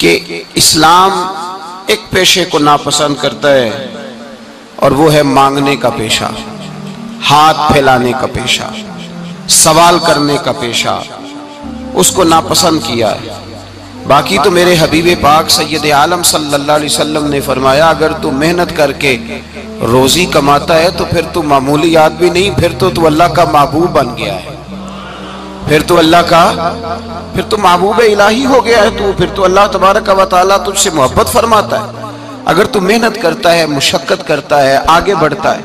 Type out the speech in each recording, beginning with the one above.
کہ اسلام ایک پیشے کو ناپسند کرتا ہے اور وہ ہے مانگنے کا پیشہ، ہاتھ پھیلانے کا پیشہ، سوال کرنے کا پیشہ، اس کو ناپسند کیا ہے۔ باقی تو میرے حبیب پاک سید عالم صلی اللہ علیہ وسلم نے فرمایا اگر تو محنت کر کے روزی کماتا ہے تو پھر تو معمولی آدمی نہیں، پھر تو اللہ کا محبوب بن گیا ہے، پھر تو محبوب الہی ہو گیا ہے، پھر تو اللہ تبارک و تعالیٰ تجھ سے محبت فرماتا ہے۔ اگر تو محنت کرتا ہے، مشقت کرتا ہے، آگے بڑھتا ہے،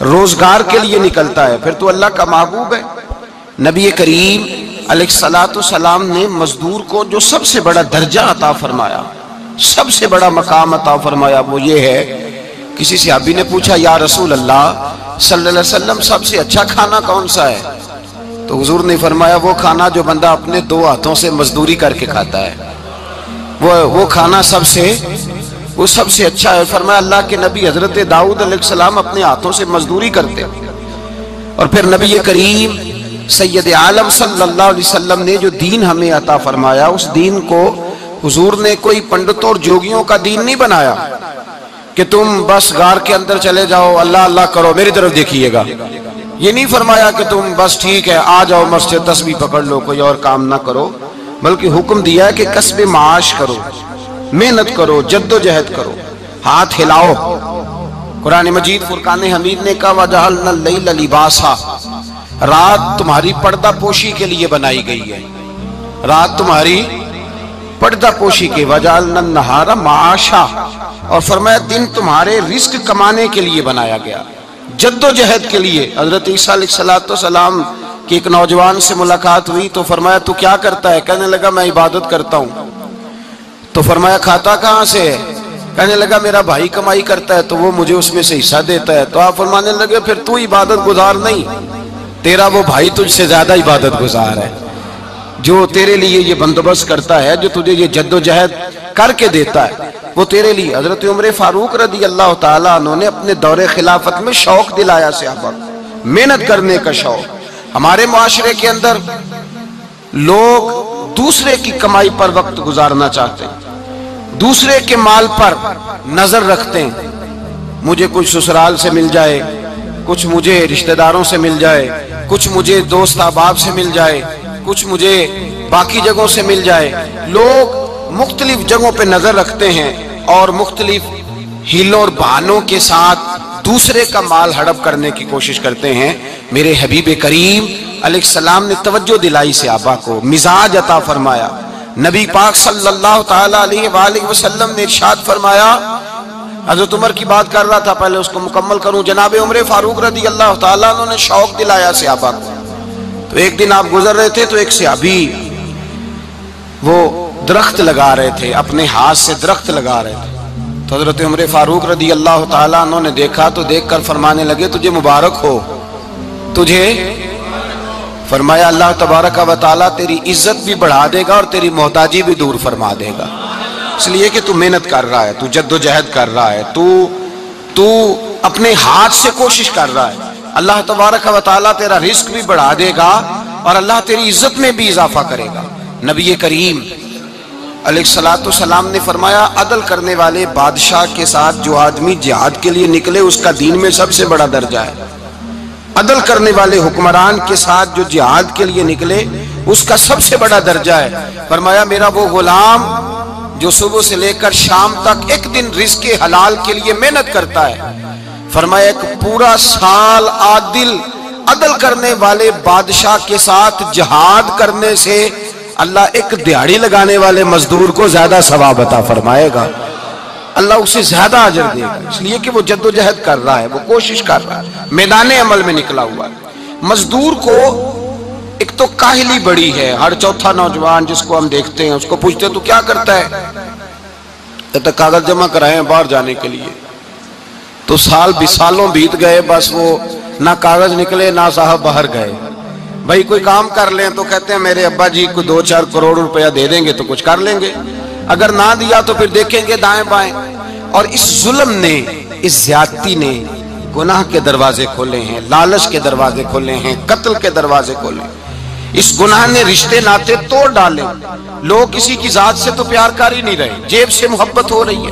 روزگار کے لیے نکلتا ہے، پھر تو اللہ کا محبوب ہے۔ نبی کریم علیہ السلام نے مزدور کو جو سب سے بڑا درجہ عطا فرمایا، سب سے بڑا مقام عطا فرمایا، وہ یہ ہے، کسی صحابی نے پوچھا یا رسول اللہ صلی اللہ علیہ وسلم سب سے اچھا کھانا کون سا ہے؟ تو حضور نے فرمایا وہ کھانا جو بندہ اپنے دو ہاتھوں سے مزدوری کر کے کھاتا ہے، وہ کھانا سب سے اچھا ہے۔ فرمایا اللہ کے نبی حضرت داؤد علیہ السلام اپنے ہاتھوں سے مزدوری کرتے، اور پھر نبی کریم سید عالم صلی اللہ علیہ وسلم نے جو دین ہمیں عطا فرمایا، اس دین کو حضور نے کوئی پنڈتوں اور جوگیوں کا دین نہیں بنایا کہ تم بس غار کے اندر چلے جاؤ، اللہ اللہ کرو، میری طرف دیکھیے گا۔ یہ نہیں فرمایا کہ تم بس ٹھیک ہے آ جاؤ مسجد تسبیح پکڑ لو، کوئی اور کام نہ کرو، بلکہ حکم دیا ہے کہ کسب معاش کرو، محنت کرو، جد و جہد کرو، ہاتھ ہلاؤ۔ قرآن مجید فرقان حمید نے کہا وَجَعَلْنَا اللَّيْلَ لِبَاسًا، رات تمہاری پردہ پوشی کے لیے بنائی گئی ہے، رات تمہاری پردہ پوشی کے، وَجَعَلْنَا النَّهَارَ مَعَاشًا، اور فرمایا دن تمہارے رزق کمانے کے لیے بنایا گیا، جد و جہد کے لیے۔ حضرت عیسیٰ علیہ السلام کی ایک نوجوان سے ملاقات ہوئی تو فرمایا تو کیا کرتا ہے؟ کہنے لگا میں عبادت کرتا ہوں۔ تو فرمایا کھاتا کہاں سے ہے؟ کہنے لگا میرا بھائی کمائی کرتا ہے تو وہ مجھے اس میں سے حصہ دیتا ہے۔ تو آپ فرمانے لگے پھر تو عبادت گزار نہیں، تیرا وہ بھائی تجھ سے زیادہ عبادت گزار ہے، جو تیرے لیے یہ بندوبست کرتا ہے، جو تجھے یہ جد و جہد کر کے دیتا ہے، وہ تیرے لیے۔ حضرت عمر فاروق رضی اللہ تعالیٰ عنہ نے اپنے دور خلافت میں شوق دلایا صحابہ، محنت کرنے کا شوق۔ ہمارے معاشرے کے اندر لوگ دوسرے کی کمائی پر وقت گزارنا چاہتے ہیں، دوسرے کے مال پر نظر رکھتے ہیں، مجھے کچھ سسرال سے مل جائے، کچھ مجھے رشتہ داروں سے مل جائے، کچھ مجھے دوست احباب سے مل جائے، کچھ مجھے باقی جگہوں سے مل جائے۔ لوگ مختلف جگہوں پہ نظر رکھتے ہیں اور مختلف ہیلوں اور بہانوں کے ساتھ دوسرے کا مال ہڑپ کرنے کی کوشش کرتے ہیں۔ میرے حبیب کریم علیہ السلام نے توجہ دلائی صحابہ کو، مزاج عطا فرمایا۔ نبی پاک صلی اللہ تعالیٰ علیہ وآلہ وسلم نے ارشاد فرمایا، حضرت عمر کی بات کر رہا تھا، پہلے اس کو مکمل کروں، جناب عمر فاروق رضی اللہ تعالیٰ عنہ نے شوق دلایا صحابہ کو۔ تو ایک دن آپ گزر رہے تھے تو ایک صحابی وہ درخت لگا رہے تھے، اپنے ہاتھ سے درخت لگا رہے تھے۔ تو حضرت عمر فاروق رضی اللہ تعالیٰ عنہ نے دیکھا تو دیکھ کر فرمانے لگے تجھے مبارک ہو، تجھے فرمایا اللہ تبارک و تعالیٰ تیری عزت بھی بڑھا دے گا اور تیری محتاجی بھی دور فرما دے گا، اس لیے کہ تو محنت کر رہا ہے، تو جد و جہد کر رہا ہے، تو اپنے ہاتھ سے کوشش کر رہا ہے، اللہ تبارک و تعالیٰ تیرا رزق بھی بڑھا دے گا اور اللہ تیری عزت میں بھی اضافہ کرے گا۔ نبی کریم علیہ السلام نے فرمایا عدل کرنے والے بادشاہ کے ساتھ جو آدمی جہاد کے لیے نکلے اس کا دین میں سب سے بڑا درجہ ہے، عدل کرنے والے حکمران کے ساتھ جو جہاد کے لیے نکلے اس کا سب سے بڑا درجہ ہے۔ فرمایا میرا وہ غلام جو صبح سے لے کر شام تک ایک دن رزق حلال کے لیے محنت کرتا ہے، فرمایا ایک پورا سال عدل کرنے والے بادشاہ کے ساتھ جہاد کرنے سے اللہ ایک دیہڑی لگانے والے مزدور کو زیادہ ثواب عطا فرمائے گا، اللہ اسے زیادہ اجر دے گا، اس لیے کہ وہ جد و جہد کر رہا ہے، وہ کوشش کر رہا ہے، میدان عمل میں نکلا ہوا ہے۔ مزدور کو ایک تو کاہلی بڑی ہے، ہر چوتھا نوجوان جس کو ہم دیکھتے ہیں اس کو پوچھتے ہیں تو کیا کرتا ہے، کہتا کاغذ جمع کرائے باہر جانے کے لیے، تو سالوں بیت گئے، بس وہ نہ کاغذ نکلے نہ صاحب باہر گئے۔ بھائی کوئی کام کر لیں تو کہتے ہیں میرے ابا جی کو 2-4 کروڑ روپیہ دے دیں گے تو کچھ کر لیں گے، اگر نہ دیا تو پھر دیکھیں گے دائیں بائیں۔ اور اس ظلم نے، اس زیادتی نے گناہ کے دروازے کھولے ہیں، لالچ کے دروازے کھولے ہیں، قتل کے دروازے کھولے ہیں۔ اس گناہ نے رشتے ناتے توڑ ڈالے. لوگ کسی کی ذات سے تو پیار کر ہی نہیں رہے, جیب سے محبت ہو رہی ہے.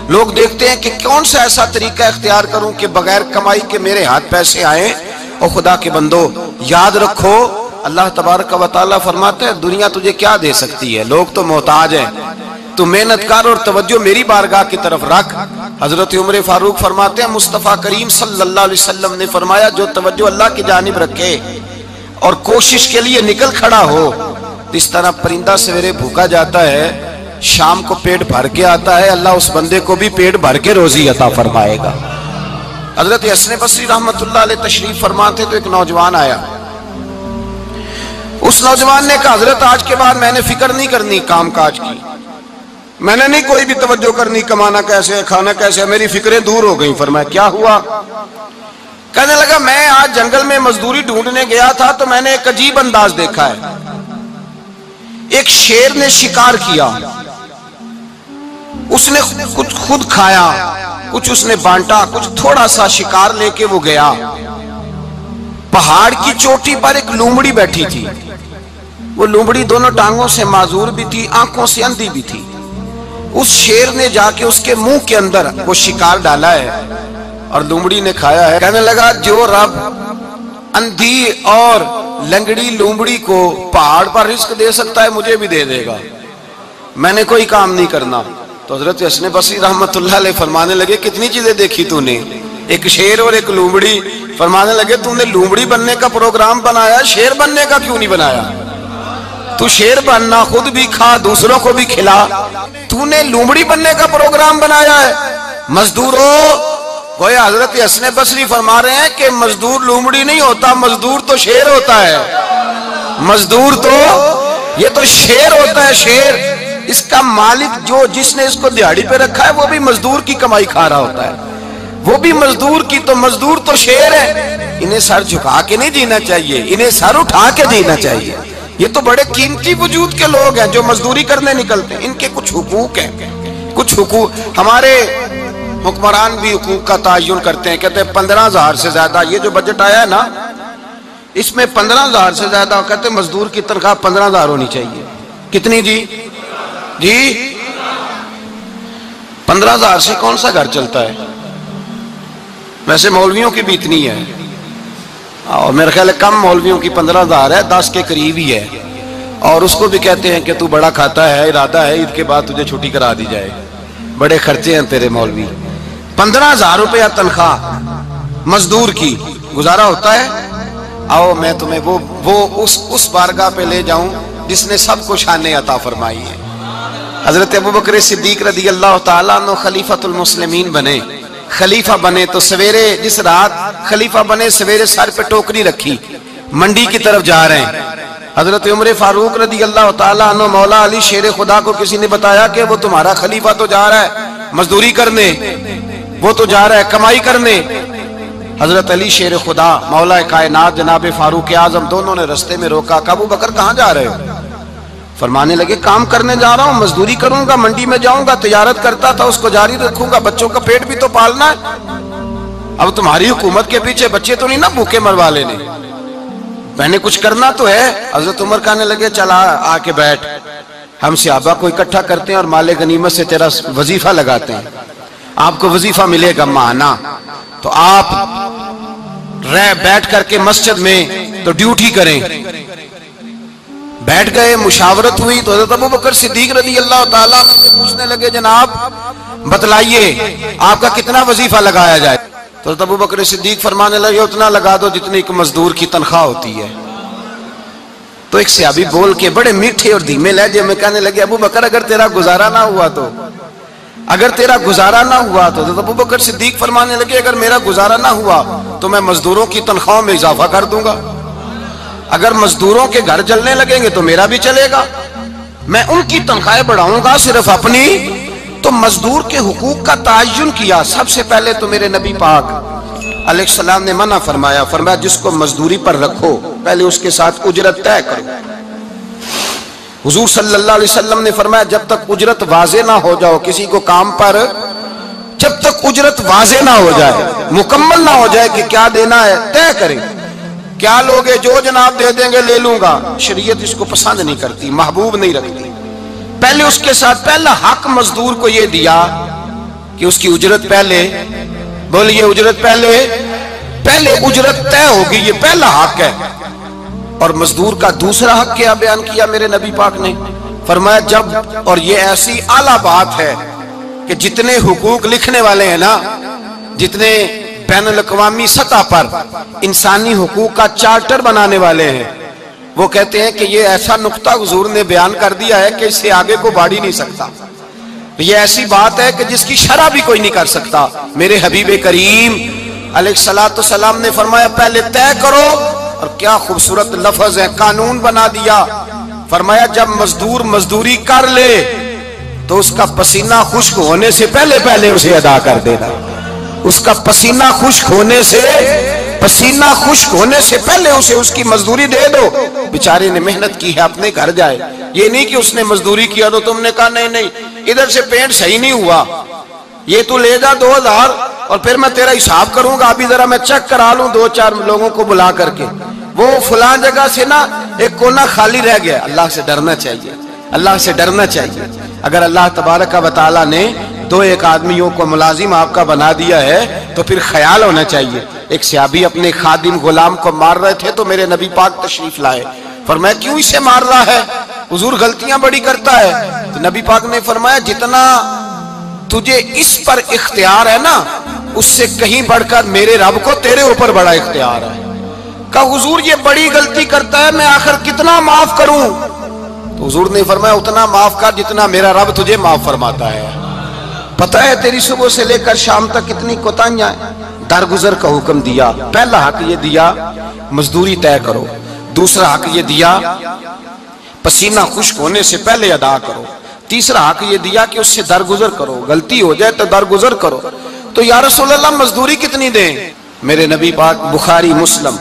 لوگ دیکھتے ہیں کہ کون سا ایسا طریقہ اختیار کروں کہ بغیر کمائی کے میرے ہاتھ پیسے آئیں. اور خدا کے بندو یاد رکھو, اللہ تبارک و تعالیٰ فرماتا ہے دنیا تجھے کیا دے سکتی ہے, لوگ تو محتاج ہیں, تو محنت کر اور توجہ میری بارگاہ کی طرف رکھ. حضرت عمر فاروق فرماتے ہیں مصطفیٰ کریم صلی اللہ علیہ وسلم نے فرمایا جو توجہ اللہ کی جانب رکھے اور کوشش کے لیے نکل کھڑا ہو, اس طرح پرندہ سویرے بھوکا جاتا ہے شام کو پیٹ بھر کے آتا ہے, اللہ اس بندے کو بھی پیٹ بھر کے روزی عطا فرمائے گا. حضرت حسن بصری رحمت اللہ علیہ تشریف فرماتے تو ایک نوجوان آیا. اس نوجوان نے کہا حضرت آج کے بعد میں نے فکر نہیں کرنی کام کاج کی, میں نے نہیں کوئی بھی توجہ کرنی کمانا کیسے ہے کھانا کیسے ہے, میری فکریں دور ہو گئیں. فرمایا کیا ہوا؟ کہنے لگا میں آج جنگل میں مزدوری ڈھونڈنے گیا تھا تو میں نے ایک عجیب انداز دیکھا ہے. ایک شیر نے شکار کیا, اس نے کچھ خود کھایا, کچھ اس نے بانٹا, کچھ تھوڑا سا شکار لے کے وہ گیا. پہاڑ کی چوٹی پر ایک لومڑی بیٹھی تھی, وہ لومڑی دونوں ٹانگوں سے معذور بھی تھی, آنکھوں سے اندھی بھی تھی. اس شیر نے جا کے اس کے منہ کے اندر وہ شکار ڈالا ہے اور لومڑی نے کھایا ہے. کہنے لگا جو رب اندھی اور لنگڑی لومڑی کو پہاڑ پر رزق دے سکتا ہے مجھے بھی دے دے گا, میں نے کوئی کام نہیں کرنا. تو حضرت حسن بصری رحمت اللہ علیہ فرمانے لگے کتنی چیزیں دیکھی تو نے, ایک شیر اور ایک لومڑی. فرمانے لگے تو نے لومڑی بننے کا پروگرام بنایا, شیر بننے کا کیوں نہیں بنایا؟ تو شیر بننا, خود بھی کھا دوسروں کو بھی کھلا, تو نے لومڑی بننے کا پروگرام بنایا ہے. مزدوروں گویا حضرت حسن بصری فرما رہے ہیں کہ مزدور لومڑی نہیں ہوتا, مزدور تو شیر ہوتا ہے. مزدور تو یہ تو شیر ہوتا ہے, شیر. اس کا مالک جو جس نے اس کو دیہڑی پہ رکھا ہے وہ بھی مزدور کی کمائی کھا رہا ہوتا ہے, وہ بھی مزدور کی. تو مزدور تو شیر ہے, انہیں سر جھکا کے نہیں جینا چاہیے, انہیں سر اٹھا کے جینا چاہیے. یہ تو بڑے قیمتی وجود کے لوگ ہیں جو مزدوری کرنے نکلتے ہیں, ان کے کچھ حقوق ہیں, کچھ حقوق. ہمارے حکمران بھی حقوق کا تعین کرتے ہیں, کہتے ہیں 15,000 سے زیادہ, یہ جو بجٹ آیا ہے نا اس میں 15,000 سے زیادہ, کہتے ہیں مزدور کی تنخواہ 15,000 ہونی چاہیے. کتنی جی؟ 15,000 سے کون سا گھر چلتا ہے؟ ویسے مولویوں کی بھی اتنی ہے, اور میرے خیال ہے کم مولویوں کی 15,000 ہے, 10 کے قریب ہی ہے. اور اس کو بھی کہتے ہیں کہ تو بڑا کھاتا ہے, ارادہ ہے عید کے بعد تجھے چھٹی کرا دی جائے, بڑے خرچے ہیں تیرے مولوی. 15,000 روپیہ تنخواہ مزدور کی, گزارا ہوتا ہے؟ آؤ میں تمہیں وہ اس بارگاہ پہ لے جاؤں جس نے سب کو شانیں عطا فرمائی ہے. حضرت ابوبکر صدیق رضی اللہ تعالیٰ عنہ خلیفۃ المسلمین بنے. خلیفہ بنے تو سویرے جس رات خلیفہ بنے سویرے سر پہ ٹوکری رکھی, منڈی کی طرف جا رہے ہیں. حضرت عمر فاروق رضی اللہ تعالیٰ عنہ مولا علی شیر خدا کو کسی نے بتایا کہ وہ تمہارا خلیفہ تو جا رہا ہے مزدوری کرنے, وہ تو جا رہا ہے کمائی کرنے. حضرت علی شیر خدا مولا کائنات جناب فاروق اعظم دونوں نے رستے میں روکا. ابو بکر کہاں جا رہے ہو؟ فرمانے لگے کام کرنے جا رہا ہوں, مزدوری کروں گا, منڈی میں جاؤں گا, تجارت کرتا تھا اس کو جاری رکھوں گا, بچوں کا پیٹ بھی تو پالنا ہے. اب تمہاری حکومت کے پیچھے بچے تو نہیں نا بھوکے مروا لینے, میں نے کچھ کرنا تو ہے. حضرت عمر کہنے لگے چل آ کے بیٹھ, ہم صحابہ کو اکٹھا کرتے ہیں اور مال غنیمت سے تیرا وظیفہ لگاتے ہیں, آپ کو وظیفہ ملے گا ماہانہ. تو آپ بیٹھ کر کے مسجد میں تو ڈیوٹی کریں. بیٹھ گئے, مشاورت ہوئی تو حضرت ابوبکر صدیق رضی اللہ تعالیٰ پوچھنے لگے جناب بتلائیے آپ کا کتنا وظیفہ لگایا جائے؟ تو حضرت ابوبکر صدیق فرمانے لگے اتنا لگا دو جتنی ایک مزدور کی تنخواہ ہوتی ہے. تو ایک صحابی بول کے بڑے میٹھے اور دھیمے لہجے میں کہنے لگے ابو بکر اگر تیرا گزارا نہ ہوا تو, اگر تیرا گزارا نہ ہوا تو. حضرت ابوبکر صدیق فرمانے لگے اگر میرا گزارا نہ ہوا تو میں مزدوروں کی تنخواہوں میں اضافہ کر دوں گا, اگر مزدوروں کے گھر جلنے لگیں گے تو میرا بھی چلے گا, میں ان کی تنخواہیں بڑھاؤں گا صرف اپنی. تو مزدور کے حقوق کا تعین کیا. سب سے پہلے تو میرے نبی پاک علیہ السلام نے منع فرمایا, فرمایا جس کو مزدوری پر رکھو پہلے اس کے ساتھ اجرت طے کرو. حضور صلی اللہ علیہ وسلم نے فرمایا جب تک اجرت واضح نہ ہو جاؤ کسی کو کام پر, جب تک اجرت واضح نہ ہو جائے, مکمل نہ ہو جائے کہ کیا دینا ہے, طے کریں. کیا لوگے؟ جو جناب دے دیں گے لے لوں گا۔ شریعت اس کو پسند نہیں کرتی، محبوب نہیں رکھتی۔ پہلے اس کے ساتھ پہلا حق مزدور کو یہ دیا کہ اس کی اجرت پہلے، بولیے اجرت پہلے اجرت طے ہوگی، یہ پہلا حق ہے۔ اور مزدور کا دوسرا حق کیا بیان کیا میرے نبی پاک نے؟ فرمایا جب، اور یہ ایسی اعلیٰ بات ہے کہ جتنے حقوق لکھنے والے ہیں نا، جتنے بین الاقوامی سطح پر انسانی حقوق کا چارٹر بنانے والے ہیں، وہ کہتے ہیں کہ یہ ایسا نقطہ حضور نے بیان کر دیا ہے کہ اس سے آگے کو بڑھ ہی نہیں سکتا۔ یہ ایسی بات ہے کہ جس کی شرح بھی کوئی نہیں کر سکتا۔ میرے حبیب کریم علیہ السلام نے فرمایا پہلے طے کرو، اور کیا خوبصورت لفظ ہے، قانون بنا دیا۔ فرمایا جب مزدور مزدوری کر لے تو اس کا پسینہ خشک ہونے سے پہلے اسے ادا کر دینا۔ اس کا پسینہ خشک ہونے سے پہلے اسے اس کی مزدوری دے دو۔ بیچارے نے محنت کی ہے، اپنے گھر جائے۔ یہ نہیں کہ اس نے مزدوری کیا تو تم نے کہا نہیں ادھر سے پینٹ صحیح نہیں ہوا، یہ تو لے جا 2000 اور پھر میں تیرا حساب کروں گا، ابھی ذرا میں چیک کرا لوں 2-4 لوگوں کو بلا کر کے، وہ فلاں جگہ سے نا ایک کونا خالی رہ گیا۔ اللہ سے ڈرنا چاہیے، اللہ سے ڈرنا چاہیے۔ اگر اللہ تبارک و تعالیٰ نے 2-1 آدمیوں کو ملازم آپ کا بنا دیا ہے تو پھر خیال ہونا چاہیے۔ ایک صحابی اپنے خادم غلام کو مار رہے تھے تو میرے نبی پاک تشریف لائے۔ فرمایا کیوں اسے مار رہا ہے؟ حضور غلطیاں بڑی کرتا ہے۔ تو نبی پاک نے فرمایا جتنا تجھے اس پر اختیار ہے نا، اس سے کہیں بڑھ کر میرے رب کو تیرے اوپر بڑا اختیار ہے۔ کہا حضور یہ بڑی غلطی کرتا ہے، میں آخر کتنا معاف کروں؟ تو حضور نے فرمایا اتنا معاف کر جتنا میرا رب تجھے معاف فرماتا ہے۔ پتہ ہے تیری صبح سے لے کر شام تک کتنی کوتاہیاں ہیں۔ درگزر کا حکم دیا، پہلا حق یہ دیا مزدوری طے کرو، دوسرا حق یہ دیا پسینہ خشک ہونے سے پہلے ادا کرو، تیسرا حق یہ دیا کہ اس سے درگزر کرو، غلطی ہو جائے تو درگزر کرو۔ تو یا رسول اللہ مزدوری کتنی دیں؟ میرے نبی پاک بخاری مسلم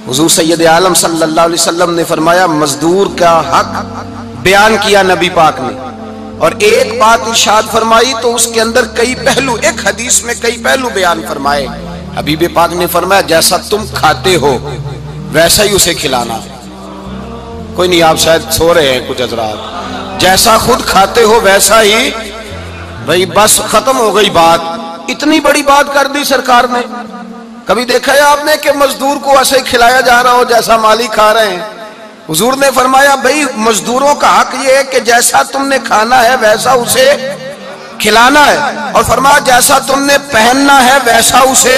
حضور سید عالم صلی اللہ علیہ وسلم نے فرمایا مزدور کا حق بیان کیا نبی پاک نے، اور ایک بات ارشاد فرمائی تو اس کے اندر کئی پہلو، ایک حدیث میں کئی پہلو بیان فرمائے۔ حبیب پاک نے فرمایا جیسا تم کھاتے ہو ویسا ہی اسے کھلانا۔ کوئی نہیں، آپ شاید سو رہے ہیں کچھ حضرات۔ جیسا خود کھاتے ہو ویسا ہی، بھئی بس ختم ہو گئی بات۔ اتنی بڑی بات کر دی سرکار نے۔ کبھی دیکھا ہے آپ نے کہ مزدور کو ایسے ہی کھلایا جا رہا ہو جیسا مالک کھا رہے ہیں؟ حضور نے فرمایا بھئی مزدوروں کا حق یہ ہے کہ جیسا تم نے کھانا ہے ویسا اسے کھلانا ہے، اور فرمایا جیسا تم نے پہننا ہے ویسا اسے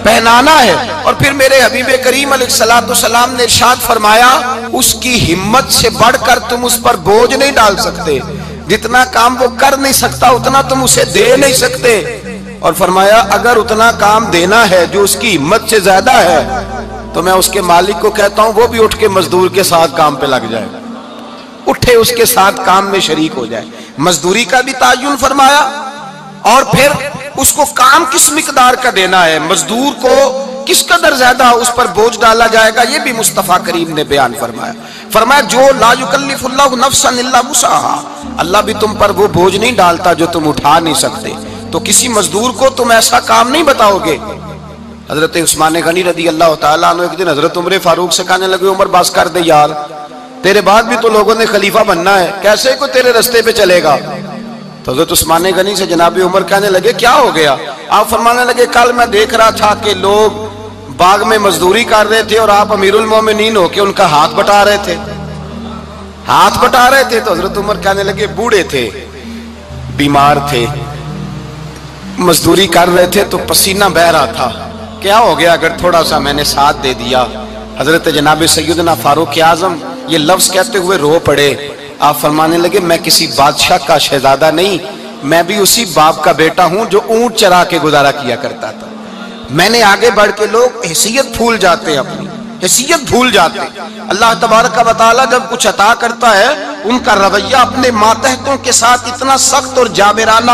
پہنانا ہے۔ اور پھر میرے حبیب کریم علیہ السلام نے ارشاد فرمایا اس کی ہمت سے بڑھ کر تم اس پر بوجھ نہیں ڈال سکتے، جتنا کام وہ کر نہیں سکتا اتنا تم اسے دے نہیں سکتے۔ اور فرمایا اگر اتنا کام دینا ہے جو اس کی ہمت سے زیادہ ہے تو میں اس کے مالک کو کہتا ہوں وہ بھی اٹھ کے مزدور کے ساتھ کام پہ لگ جائے، اٹھے اس کے ساتھ کام میں شریک ہو جائے۔ مزدوری کا بھی تعین فرمایا، اور پھر اس کو کام کس مقدار کا دینا ہے، مزدور کو کس قدر زیادہ اس پر بوجھ ڈالا جائے گا، یہ بھی مصطفیٰ کریم نے بیان فرمایا۔ فرمایا جو لا یکلف اللہ نفسا الا وسعہا، اللہ بھی تم پر وہ بوجھ نہیں ڈالتا جو تم اٹھا نہیں سکتے، تو کسی مزدور کو تم ایسا کام نہیں بتاؤ گے۔ حضرت عثمان غنی رضی اللہ تعالیٰ عنہ ایک دن حضرت عمر فاروق سے کہنے لگے عمر بس کر دے یار، تیرے بعد بھی تو لوگوں نے خلیفہ بننا ہے، کیسے کوئی تیرے رستے پہ چلے گا؟ تو حضرت عثمان غنی سے جناب عمر کہنے لگے کیا ہو گیا؟ آپ فرمانے لگے کل میں دیکھ رہا تھا کہ لوگ باغ میں مزدوری کر رہے تھے اور آپ امیر المومنین ہو کے ان کا ہاتھ بٹا رہے تھے، ہاتھ بٹا رہے تھے۔ تو حضرت عمر کہنے لگے بوڑھے تھے، بیمار تھے، مزدوری کر رہے تھے تو پسینہ بہہ رہا تھا، کیا ہو گیا اگر تھوڑا سا میں نے ساتھ دے دیا؟ حضرت جناب سیدنا فاروق اعظم یہ لفظ کہتے ہوئے رو پڑے۔ آپ فرمانے لگے میں کسی بادشاہ کا شہزادہ نہیں، میں بھی اسی باپ کا بیٹا ہوں جو اونٹ چرا کے گزارا کیا کرتا تھا۔ میں نے آگے بڑھ کے لوگ حیثیت بھول جاتے ہیں، اپنی حیثیت بھول جاتے ہیں۔ اللہ تبارک و تعالیٰ جب کچھ عطا کرتا ہے ان کا رویہ اپنے ماتحتوں کے ساتھ اتنا سخت اور جابرانہ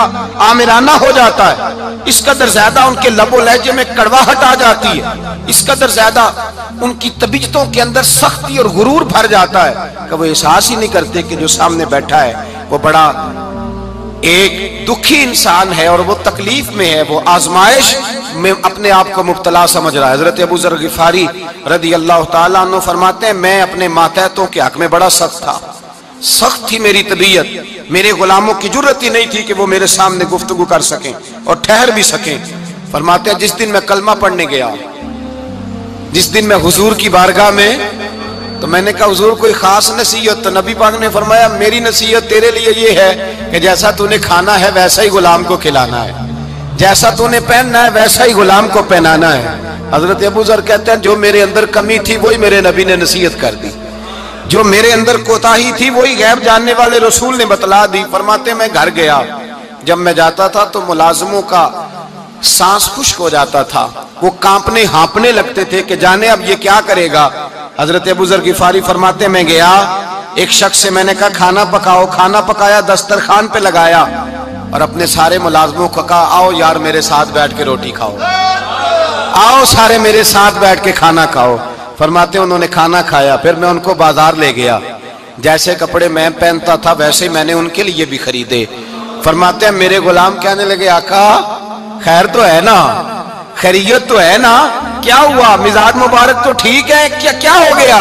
آمرانہ ہو جاتا ہے، اس قدر زیادہ ان کے لب و لہجے میں کڑواہٹ آ جاتی ہے، اس قدر زیادہ ان کی طبیعتوں کے اندر سختی اور غرور بھر جاتا ہے کہ وہ احساس ہی نہیں کرتے کہ جو سامنے بیٹھا ہے وہ بڑا ایک دکھی انسان ہے اور وہ تکلیف میں ہے، وہ آزمائش میں اپنے آپ کو مبتلا سمجھ رہا ہے۔ حضرت ابو ذر غفاری رضی اللہ تعالیٰ عنہ فرماتے ہیں میں اپنے ماتحتوں کے حق میں بڑا سخت تھا، سخت تھی میری طبیعت، میرے غلاموں کی جرت ہی نہیں تھی کہ وہ میرے سامنے گفتگو کر سکیں اور ٹھہر بھی سکیں۔ فرماتے ہیں جس دن میں کلمہ پڑھنے گیا، جس دن میں حضور کی بارگاہ میں، تو میں نے کہا حضور کوئی خاص نصیحت؟ تو نبی پاک نے فرمایا میری نصیحت تیرے لیے یہ ہے کہ جیسا تو نے کھانا ہے ویسا ہی غلام کو کھلانا ہے، جیسا تو نے پہننا ہے ویسا ہی غلام کو پہنانا ہے۔ حضرت ابو ذر کہتے ہیں جو میرے اندر کمی تھی وہی میرے نبی نے نصیحت کر دی، جو میرے اندر کوتاہی تھی وہی غیب جاننے والے رسول نے بتلا دی۔ فرماتے میں گھر گیا، جب میں جاتا تھا تو ملازموں کا سانس خشک ہو جاتا تھا، وہ کانپنے ہانپنے لگتے تھے کہ جانے اب یہ کیا کرے گا۔ حضرت ابو ذر غفاری فرماتے میں گیا، ایک شخص سے میں نے کہا کھانا پکاؤ، کھانا پکایا، دسترخوان پہ لگایا اور اپنے سارے ملازموں کو کہا آؤ یار میرے ساتھ بیٹھ کے روٹی کھاؤ، آؤ سارے میرے ساتھ بیٹھ کے کھانا کھاؤ۔ فرماتے ہیں انہوں نے کھانا کھایا، پھر میں ان کو بازار لے گیا، جیسے کپڑے میں پہنتا تھا ویسے میں نے ان کے لیے بھی خریدے۔ فرماتے ہیں میرے غلام کہنے لگے آقا خیر تو ہے نا، خیریت تو ہے نا، کیا ہوا؟ مزاج مبارک تو ٹھیک ہے، کیا ہو گیا؟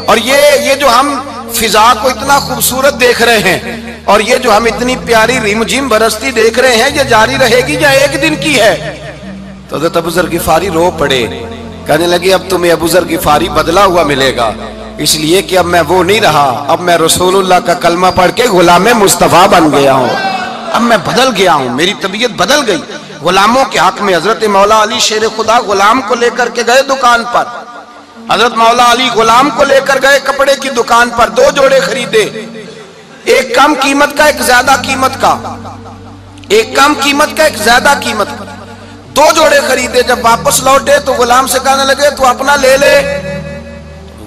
اور یہ جو ہم فضا کو اتنا خوبصورت دیکھ رہے ہیں اور یہ جو ہم اتنی پیاری ریم جھیم برستی دیکھ رہے ہیں، یہ جاری رہے گی یا ایک دن کی ہے؟ تو حضرت ابو ذر غفاری رو پڑے، کہنے لگے اب تمہیں ابو ذر غفاری بدلا ہوا ملے گا، اس لیے کہ اب میں وہ نہیں رہا، اب میں رسول اللہ کا کلمہ پڑھ کے غلام مصطفیٰ بن گیا ہوں، اب میں بدل گیا ہوں، میری طبیعت بدل گئی۔ غلاموں کے حق میں حضرت مولا علی شیر خدا غلام کو لے کر کے گئے دکان پر، حضرت مولا علی غلام کو لے کر گئے کپڑے کی دکان پر، 2 جوڑے خریدے، ایک کم قیمت کا ایک زیادہ قیمت کا، ایک کم قیمت کا ایک زیادہ قیمت کا، 2 جوڑے خریدے۔ جب واپس لوٹے تو غلام سے کہنے لگے تو اپنا لے لے۔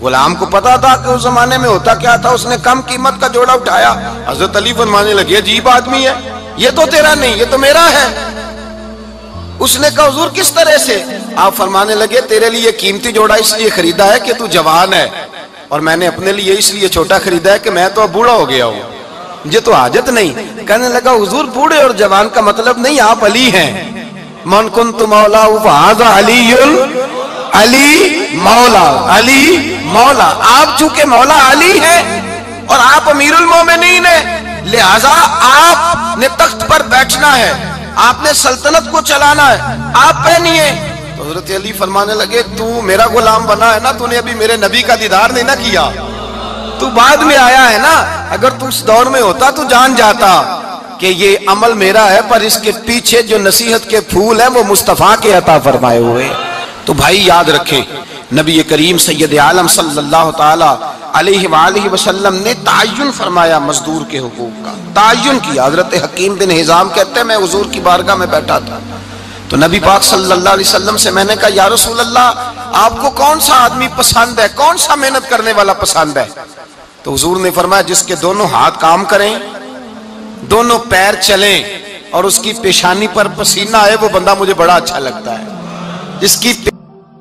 غلام کو پتا تھا کہ اس زمانے میں ہوتا کیا تھا، اس نے کم قیمت کا جوڑا اٹھایا۔ حضرت علی فرمانے لگے عجیب آدمی ہے، یہ تو تیرا نہیں، یہ تو میرا ہے۔ اس نے کہا حضور کس طرح سے؟ آپ فرمانے لگے تیرے لیے قیمتی جوڑا اس لیے خریدا ہے کہ تو جوان ہے، اور میں نے اپنے لیے اس لیے چھوٹا خریدا ہے کہ میں تو اب بوڑھا ہو گیا ہوں، مجھے تو حاجت نہیں۔ کہنے لگا حضور بوڑھے اور جوان کا مطلب نہیں، آپ علی ہیں، من کنت مولا فہذا علی علی مولا، علی مولا، آپ چونکہ مولا علی ہیں اور آپ امیر المومنین ہیں، لہذا آپ نے تخت پر بیٹھنا ہے، آپ نے سلطنت کو چلانا ہے، آپ پہنیے۔ تو حضرت علی فرمانے لگے تو میرا غلام بنا ہے نا، تو نے ابھی میرے نبی کا دیدار نہیں نہ کیا، تو بعد میں آیا ہے نا، اگر تو اس دور میں ہوتا تو جان جاتا کہ یہ عمل میرا ہے، پر اس کے پیچھے جو نصیحت کے پھول ہیں وہ مصطفیٰ کے عطا فرمائے ہوئے۔ تو بھائی یاد رکھیں نبی کریم سید عالم صلی اللہ تعالی علیہ وآلہ وسلم نے تعین فرمایا مزدور کے حقوق کا، تعین کیا۔ حضرت حکیم بن حزام کہتے ہیں میں حضور کی بارگاہ میں بیٹھا تھا تو نبی پاک صلی اللہ علیہ وسلم سے میں نے کہا یا رسول اللہ آپ کو کون سا آدمی پسند ہے، کون سا محنت کرنے والا پسند ہے؟ تو حضور نے فرمایا جس کے دونوں ہاتھ کام کریں، دونوں پیر چلیں اور اس کی پیشانی پر پسینہ آئے، وہ بندہ مجھے بڑا اچھا لگتا ہے۔ جس کی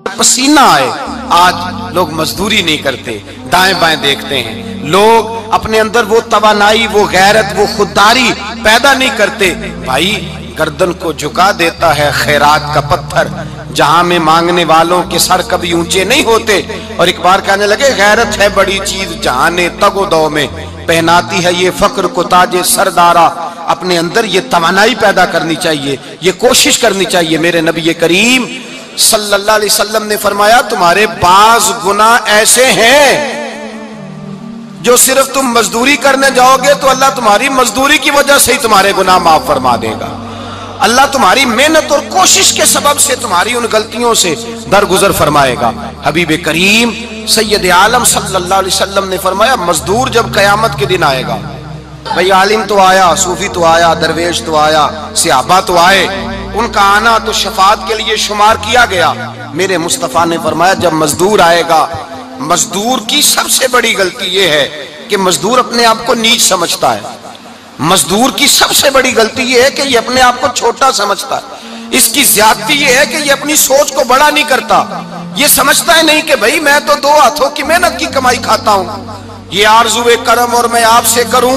پسینہ آئے، آج لوگ مزدوری نہیں کرتے، دائیں بائیں دیکھتے ہیں، لوگ اپنے اندر وہ توانائی، وہ غیرت، وہ خودداری پیدا نہیں کرتے۔ بھائی گردن کو جھکا دیتا ہے خیرات کا پتھر، جہاں میں مانگنے والوں کے سر کبھی اونچے نہیں ہوتے۔ اور ایک بار کہنے لگے غیرت ہے بڑی چیز جہاں نے تگ و دو میں، پہناتی ہے یہ فقر کو تاج سردارا۔ اپنے اندر یہ توانائی پیدا کرنی چاہیے، یہ کوشش کرنی چاہیے۔ میرے نبی کریم صلی اللہ علیہ وسلم نے فرمایا تمہارے بعض گناہ ایسے ہیں جو صرف تم مزدوری کرنے جاؤ گے تو اللہ تمہاری مزدوری کی وجہ سے ہی تمہارے گناہ معاف فرما دے گا، اللہ تمہاری محنت اور کوشش کے سبب سے تمہاری ان غلطیوں سے درگزر فرمائے گا۔ حبیب کریم سید عالم صلی اللہ علیہ وسلم نے فرمایا مزدور جب قیامت کے دن آئے گا، بھئی عالم تو آیا، صوفی تو آیا، درویش تو آیا، صحابہ تو آئے، ان کا آنا تو شفاعت کے لیے شمار کیا گیا۔ میرے مصطفیٰ نے فرمایا جب مزدور آئے گا، مزدور کی سب سے بڑی غلطی یہ ہے کہ مزدور اپنے آپ کو نیچ سمجھتا ہے، مزدور کی سب سے بڑی غلطی یہ ہے کہ یہ اپنے آپ کو چھوٹا سمجھتا ہے، اس کی زیادتی یہ ہے کہ یہ اپنی سوچ کو بڑا نہیں کرتا، یہ سمجھتا ہے نہیں کہ بھئی میں تو 2 ہاتھوں کی محنت کی کمائی کھاتا ہوں، یہ آرزو کرم اور میں آپ سے کروں،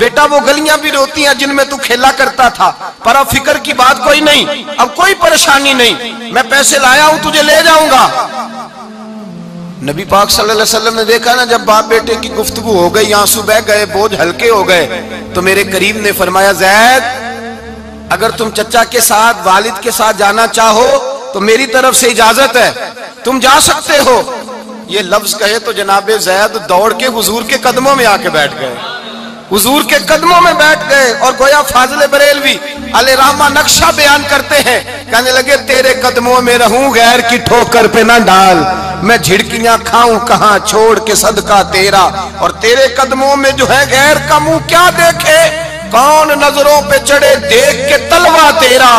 بیٹا وہ گلیاں بھی روتی ہیں جن میں تو کھیلا کرتا تھا، پر اب فکر کی بات کوئی نہیں، اب کوئی پریشانی نہیں، میں پیسے لایا ہوں تجھے لے جاؤں گا۔ نبی پاک صلی اللہ علیہ وسلم نے دیکھا نا جب باپ بیٹے کی گفتگو ہو گئی، آنسو بہہ گئے، بوجھ ہلکے ہو گئے، تو میرے قریب نے فرمایا زید اگر تم چچا کے ساتھ والد کے ساتھ جانا چاہو تو میری طرف سے اجازت ہے، تم جا سکتے ہو۔ یہ لفظ کہے تو جناب زید دوڑ کے حضور کے قدموں میں آ کے بیٹھ گئے، حضور کے قدموں میں بیٹھ گئے، اور گویا فاضل بریلوی علیہ رحمہ نقشہ بیان کرتے ہیں، کہنے لگے تیرے قدموں میں رہوں غیر کی ٹھوکر پہ نہ ڈال، میں جھڑکیاں کھاؤں کہاں چھوڑ کے صدقہ تیرا، اور تیرے قدموں میں جو ہے غیر کا منہ کیا دیکھے، کون نظروں پہ چڑھے دیکھ کے تلوا تیرا۔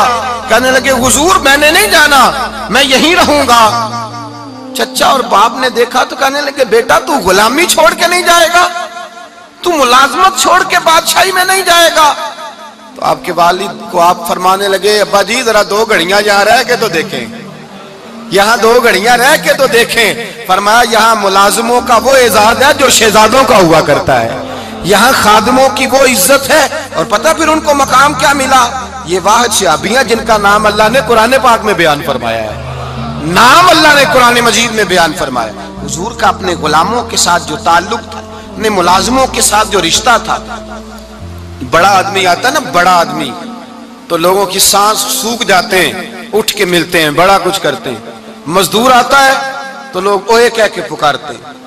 کہنے لگے حضور میں نے نہیں جانا، میں یہیں رہوں گا۔ چچا اور باپ نے دیکھا تو کہنے لگے بیٹا تو غلامی چھوڑ کے نہیں جائے گا، تو ملازمت چھوڑ کے بادشاہی میں نہیں جائے گا۔ تو آپ کے والد کو آپ فرمانے لگے ابا جی ذرا 2 گھڑیاں یہاں رہ کے تو دیکھیں، یہاں 2 گھڑیاں رہ کے تو دیکھیں۔ فرمایا یہاں ملازموں کا وہ اعزاز ہے جو شہزادوں کا ہوا کرتا ہے، یہاں خادموں کی وہ عزت ہے، اور پتہ پھر ان کو مقام کیا ملا، یہ واحد شعبیاں جن کا نام اللہ نے قرآن پاک میں بیان فرمایا ہے، نام اللہ نے قرآن مجید میں بیان فرمایا۔ حضور کا اپنے غلاموں کے ساتھ جو تعلق تھا، اپنے ملازموں کے ساتھ جو رشتہ تھا، بڑا آدمی آتا ہے نا، بڑا آدمی تو لوگوں کی سانس سوکھ جاتے ہیں، اٹھ کے ملتے ہیں، بڑا کچھ کرتے ہیں۔ مزدور آتا ہے تو لوگ اوے کہہ کے پکارتے ہیں،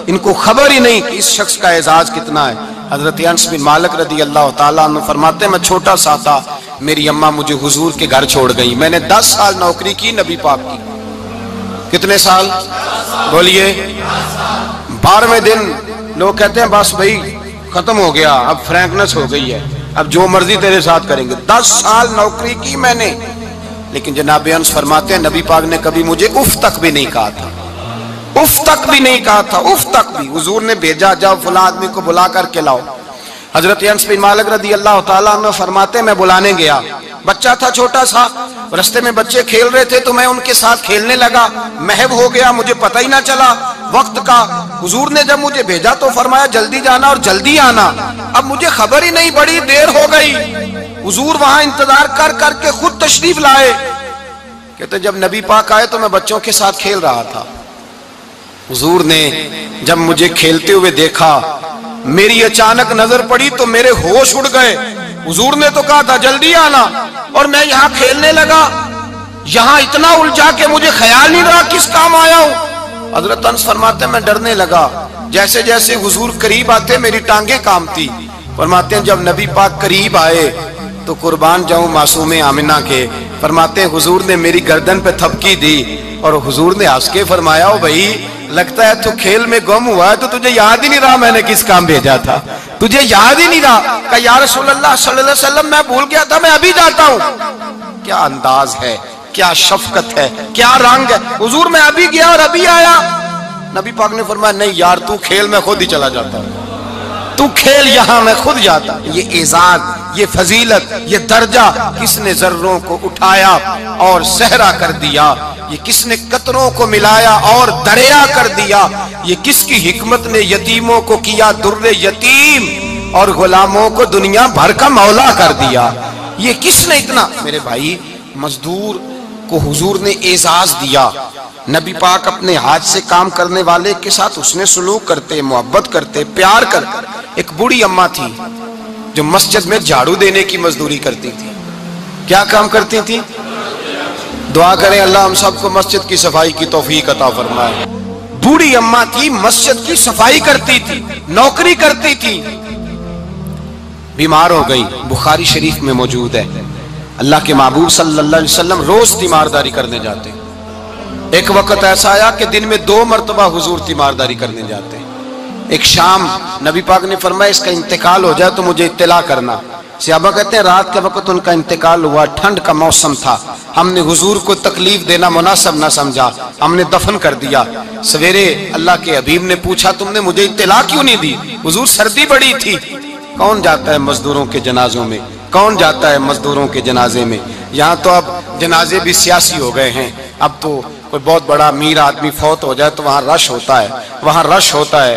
ان کو خبر ہی نہیں کہ اس شخص کا اعزاز کتنا ہے۔ حضرت انس بن مالک رضی اللہ تعالیٰ عنہ فرماتے ہیں میں چھوٹا سا تھا، میری اماں مجھے حضور کے گھر چھوڑ گئی، میں نے 10 سال نوکری کی نبی پاک کی۔ کتنے سال بولیے؟ 12ویں دن لوگ کہتے ہیں بس بھائی ختم ہو گیا، اب فرینکنس ہو گئی ہے، اب جو مرضی تیرے ساتھ کریں گے۔ 10 سال نوکری کی میں نے، لیکن جناب انس فرماتے ہیں نبی پاک نے کبھی مجھے اف تک بھی نہیں کہا تھا، اف تک بھی نہیں کہا تھا، اف تک بھی۔ حضور نے بھیجا جاؤ فلاں آدمی کو بلا کر کے لاؤ۔ حضرت انس بن مالک رضی اللہ تعالیٰ عنہ فرماتے ہیں میں بلانے گیا، بچہ تھا چھوٹا سا، رستے میں بچے کھیل رہے تھے تو میں ان کے ساتھ کھیلنے لگا، محو ہو گیا، مجھے پتہ ہی نہ چلا وقت کا۔ حضور نے جب مجھے بھیجا تو فرمایا جلدی جانا اور جلدی آنا، اب مجھے خبر ہی نہیں، بڑی دیر ہو گئی۔ حضور وہاں انتظار کر کر کے خود تشریف لائے، کہتے جب نبی پاک آئے تو میں بچوں کے ساتھ کھیل رہا تھا، حضور نے جب مجھے کھیلتے ہوئے دیکھا، میری اچانک نظر پڑی تو میرے ہوش اڑ گئے۔ حضور نے تو کہا تھا جلدی آنا، اور میں یہاں کھیلنے لگا، یہاں اتنا الجھا کہ مجھے خیال نہیں رہا کس کام آیا ہوں۔ حضرت انس فرماتے ہیں میں ڈرنے لگا، جیسے جیسے حضور قریب آتے میری ٹانگیں کانپتی۔ فرماتے ہیں جب نبی پاک قریب آئے تو قربان جاؤں معصوم آمنہ کے، فرماتے ہیں حضور نے میری گردن پہ تھپکی دی، اور حضور نے ہنس کے فرمایا او بھائی لگتا ہے تو کھیل میں گم ہوا ہے تو تجھے یاد ہی نہیں رہا میں نے کس کام بھیجا تھا، تجھے یاد ہی نہیں رہا۔ کہا یا رسول اللہ صلی اللہ علیہ وسلم میں بھول گیا تھا، میں ابھی جاتا ہوں۔ کیا انداز ہے، کیا شفقت ہے، کیا رنگ ہے۔ حضور میں ابھی گیا اور ابھی آیا۔ نبی پاک نے فرمایا نہیں یار تو کھیل میں خود ہی چلا جاتا، تو کھیل یہاں میں خود جاتا۔ یہ اعزاز، یہ فضیلت، یہ درجہ کس نے ذروں کو اٹھایا اور صحرا کر دیا، یہ کس نے قطروں کو ملایا اور دریا کر دیا، یہ کس کی حکمت نے یتیموں کو کیا در یتیم اور غلاموں کو دنیا بھر کا مولا کر دیا، یہ کس نے اتنا۔ میرے بھائی مزدور کو حضور نے اعزاز دیا، نبی پاک اپنے ہاتھ سے کام کرنے والے کے ساتھ اس نے سلوک کرتے، محبت کرتے، پیار کرتے۔ ایک بوڑھی اماں تھی جو مسجد میں جھاڑو دینے کی مزدوری کرتی تھی۔ کیا کام کرتی تھی؟ دعا کریں اللہ ہم سب کو مسجد کی صفائی کی توفیق عطا فرمائے۔ بوڑھی اماں تھی، مسجد کی صفائی کرتی تھی، نوکری کرتی تھی، بیمار ہو گئی، بخاری شریف میں موجود ہے۔ اللہ کے محبوب صلی اللہ علیہ وسلم روز تیمارداری کرنے جاتے، ایک وقت ایسا آیا کہ دن میں 2 مرتبہ حضور تیمارداری کرنے جاتے۔ ایک شام نبی پاک نے فرمایا اس کا انتقال ہو جائے تو مجھے اطلاع کرنا۔ صحابہ کہتے ہیں رات کے وقت ان کا انتقال ہوا، ٹھنڈ کا موسم تھا، ہم نے حضور کو تکلیف دینا مناسب نہ سمجھا، ہم نے دفن کر دیا۔ سویرے اللہ کے حبیب نے پوچھا تم نے مجھے اطلاع کیوں نہیں دی؟ حضور سردی بڑی تھی۔ کون جاتا ہے مزدوروں کے جنازوں میں؟ کون جاتا ہے مزدوروں کے جنازے میں؟ یہاں تو اب جنازے بھی سیاسی ہو گئے ہیں، اب تو کوئی بہت بڑا امیر آدمی فوت ہو جائے تو وہاں رش ہوتا ہے، وہاں رش ہوتا ہے۔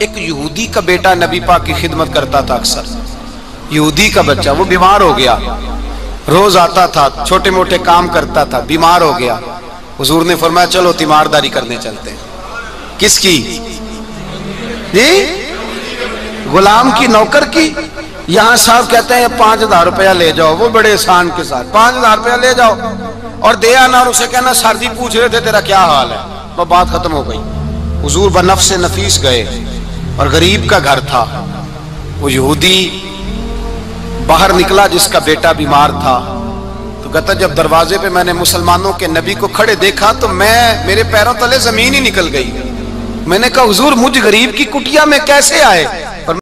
ایک یہودی کا بیٹا نبی پاک کی خدمت کرتا تھا اکثر. یہودی کا بچہ، وہ بیمار ہو گیا، روز آتا تھا، چھوٹے موٹے کام کرتا تھا، بیمار ہو گیا. حضور نے فرمایا چلو تیمارداری کرنے چلتے ہیں. کس کی؟ جی غلام کی، نوکر کی. یہاں صاحب کہتے ہیں 5,000 روپیہ لے جاؤ، وہ بڑے احسان کے ساتھ 5,000 روپیہ لے جاؤ اور دے آنا، اور اسے کہنا سردی پوچھ رہے تھے تیرا کیا حال ہے. وہ بات ختم ہو گئی. حضور بنفس نفیس گئے اور غریب کا گھر تھا. وہ یہودی باہر نکلا جس کا بیٹا بیمار تھا، تو کہتا جب دروازے پہ میں نے مسلمانوں کے نبی کو کھڑے دیکھا تو میرے پیروں تلے زمین ہی نکل گئی. میں نے کہا حضور مجھ غریب کی کٹیا میں کیسے آئے؟